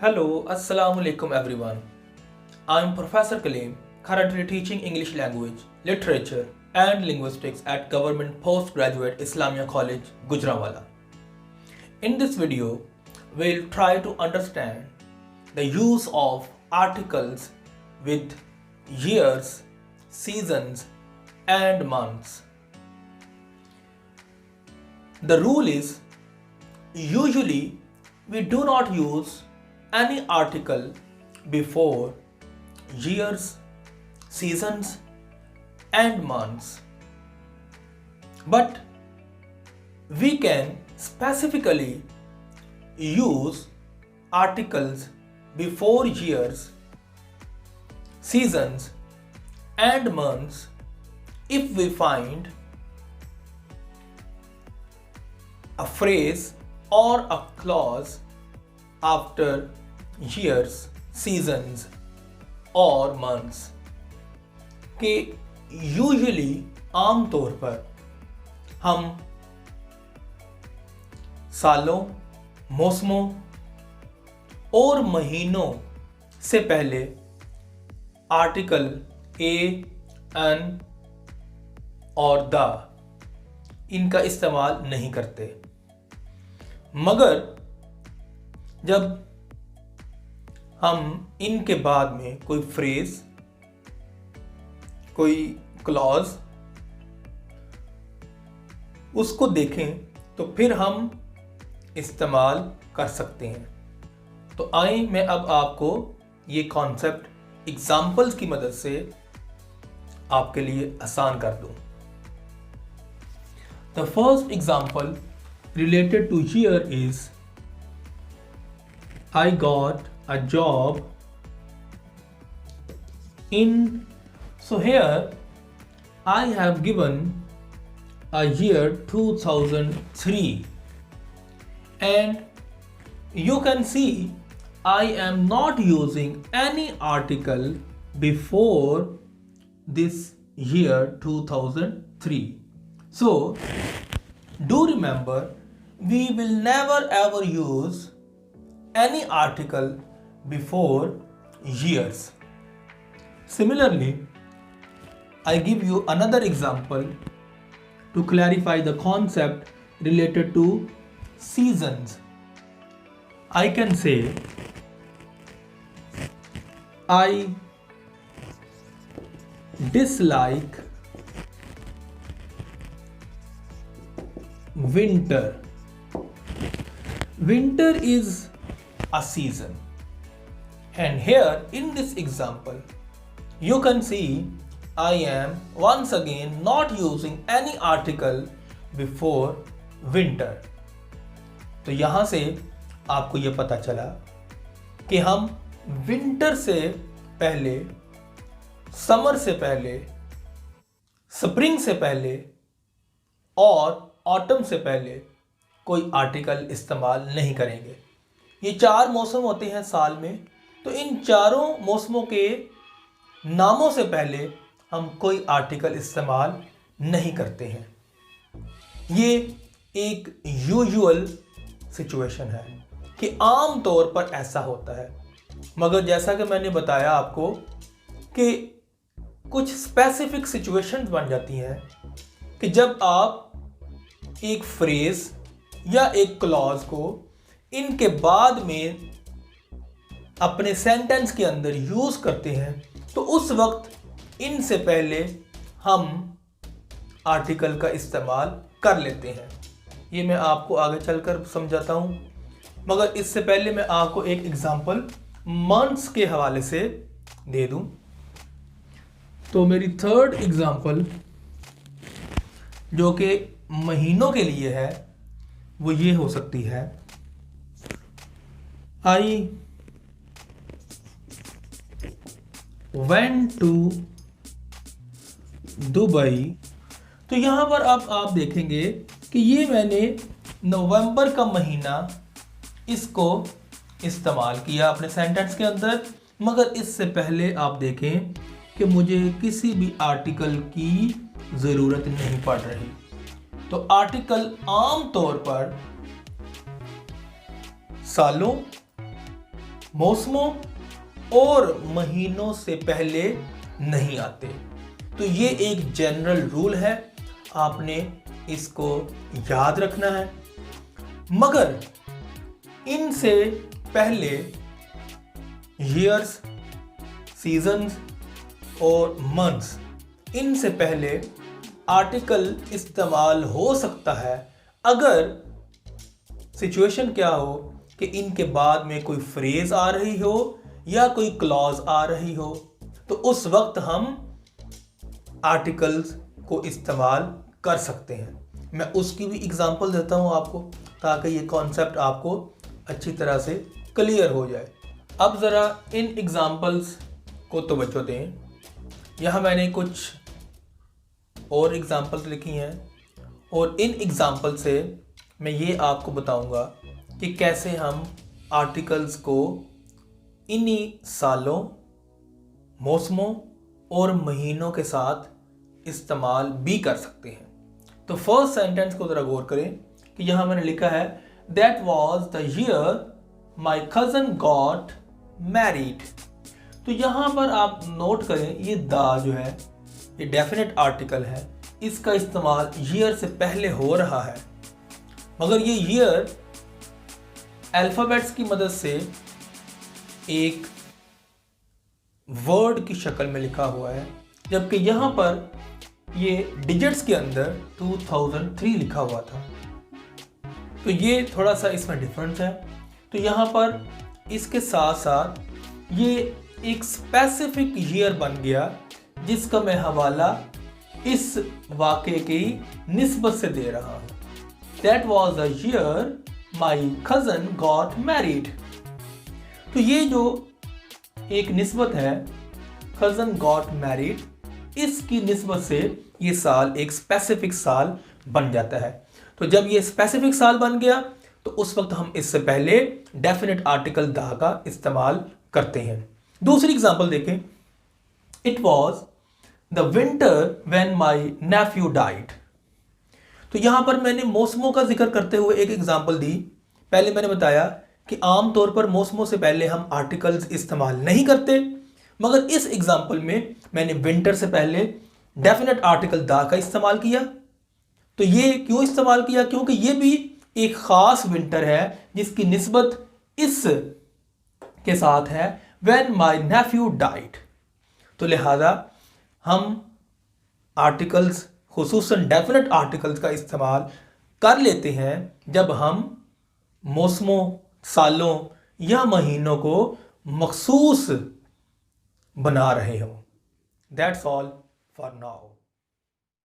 Hello, Assalamu alaikum everyone. I am Professor Kaleem, currently teaching English language, literature and linguistics at Government Postgraduate Islamia College, Gujranwala. In this video, we'll try to understand the use of articles with years, seasons and months. The rule is usually we do not use any article before years, seasons and months. But we can specifically use articles before years, seasons and months if we find a phrase or a clause after years, seasons और months कि usually आम तौर पर हम सालों, मौसमों और महीनों से पहले आर्टिकल ए, एन और द इनका इस्तेमाल नहीं करते, मगर जब हम इनके बाद में कोई फ्रेज, कोई क्लॉज उसको देखें तो फिर हम इस्तेमाल कर सकते हैं। तो आइए मैं अब आपको ये कॉन्सेप्ट एग्जाम्पल्स की मदद से आपके लिए आसान कर दूं। The first example related to year is I got a job in, so here I have given a year 2003 and you can see I am not using any article before this year 2003. So do remember, we will never ever use any article before years. Similarly, I give you another example to clarify the concept related to seasons. I can say, I dislike winter. Winter is a season, and here in this example you can see I am once again not using any article before winter. तो यहाँ से आपको ये पता चला कि हम winter से पहले, समर से पहले, स्प्रिंग से पहले और ऑटम से पहले कोई आर्टिकल इस्तेमाल नहीं करेंगे। ये 4 मौसम होते हैं साल में, तो इन चारों मौसमों के नामों से पहले हम कोई आर्टिकल इस्तेमाल नहीं करते हैं। ये एक यूजुअल सिचुएशन है कि आम तौर पर ऐसा होता है, मगर जैसा कि मैंने बताया आपको कि कुछ स्पेसिफिक सिचुएशंस बन जाती हैं कि जब आप एक फ्रेज या एक क्लॉज को इनके बाद में अपने सेंटेंस के अंदर यूज करते हैं तो उस वक्त इनसे पहले हम आर्टिकल का इस्तेमाल कर लेते हैं। ये मैं आपको आगे चलकर समझाता हूँ, मगर इससे पहले मैं आपको एक एग्जांपल मंथ्स के हवाले से दे दूँ। तो मेरी थर्ड एग्जांपल जो कि महीनों के लिए है वो ये हो सकती है, I went to दुबई। तो यहाँ पर अब आप देखेंगे कि ये मैंने नवंबर का महीना इसको इस्तेमाल किया अपने सेंटेंस के अंदर, मगर इससे पहले आप देखें कि मुझे किसी भी आर्टिकल की ज़रूरत नहीं पड़ रही। तो आर्टिकल आम तौर पर सालों, मौसमों और महीनों से पहले नहीं आते। तो ये एक जनरल रूल है, आपने इसको याद रखना है। मगर इनसे पहले ईयर्स, सीजन्स और मंथ्स, इनसे पहले आर्टिकल इस्तेमाल हो सकता है अगर सिचुएशन क्या हो कि इनके बाद में कोई फ्रेज आ रही हो या कोई क्लॉज आ रही हो, तो उस वक्त हम आर्टिकल्स को इस्तेमाल कर सकते हैं। मैं उसकी भी एग्जांपल देता हूं आपको, ताकि ये कॉन्सेप्ट आपको अच्छी तरह से क्लियर हो जाए। अब ज़रा इन एग्जांपल्स को तवज्जो दें। यहाँ मैंने कुछ और एग्जांपल्स लिखी हैं और इन एग्जांपल से मैं ये आपको बताऊंगा कि कैसे हम आर्टिकल्स को इन्हीं सालों, मौसमों और महीनों के साथ इस्तेमाल भी कर सकते हैं। तो फर्स्ट सेंटेंस को ज़रा गौर करें कि यहाँ मैंने लिखा है that was the year my cousin got married. तो यहाँ पर आप नोट करें, ये द जो है ये डेफिनेट आर्टिकल है, इसका इस्तेमाल ईयर से पहले हो रहा है, मगर ये ईयर अल्फ़ाबेट्स की मदद से एक वर्ड की शक्ल में लिखा हुआ है, जबकि यहाँ पर ये डिजिट्स के अंदर 2003 लिखा हुआ था। तो ये थोड़ा सा इसमें डिफरेंस है। तो यहाँ पर इसके साथ साथ ये एक स्पेसिफिक ईयर बन गया, जिसका मैं हवाला इस वाक़े की निस्बत से दे रहा हूँ। That was the year my cousin got married। तो ये जो एक निस्बत है cousin got married, इसकी निस्बत से ये साल एक स्पेसिफिक साल बन जाता है। तो जब ये स्पेसिफिक साल बन गया तो उस वक्त हम इससे पहले डेफिनेट आर्टिकल द का इस्तेमाल करते हैं। दूसरी एग्जांपल देखें, it was the winter when my nephew died. तो यहां पर मैंने मौसमों का जिक्र करते हुए एक एग्जांपल दी। पहले मैंने बताया कि आमतौर पर मौसमों से पहले हम आर्टिकल्स इस्तेमाल नहीं करते, मगर इस एग्जांपल में मैंने विंटर से पहले डेफिनेट आर्टिकल द का इस्तेमाल किया। तो ये क्यों इस्तेमाल किया? क्योंकि ये भी एक खास विंटर है जिसकी निस्बत इस के साथ है व्हेन माय नेफ्यू डाइड। तो लिहाजा हम आर्टिकल्स, खुसूसन डेफिनेट आर्टिकल्स का इस्तेमाल कर लेते हैं जब हम मौसमों, सालों या महीनों को मखसूस बना रहे हों। That's all for now.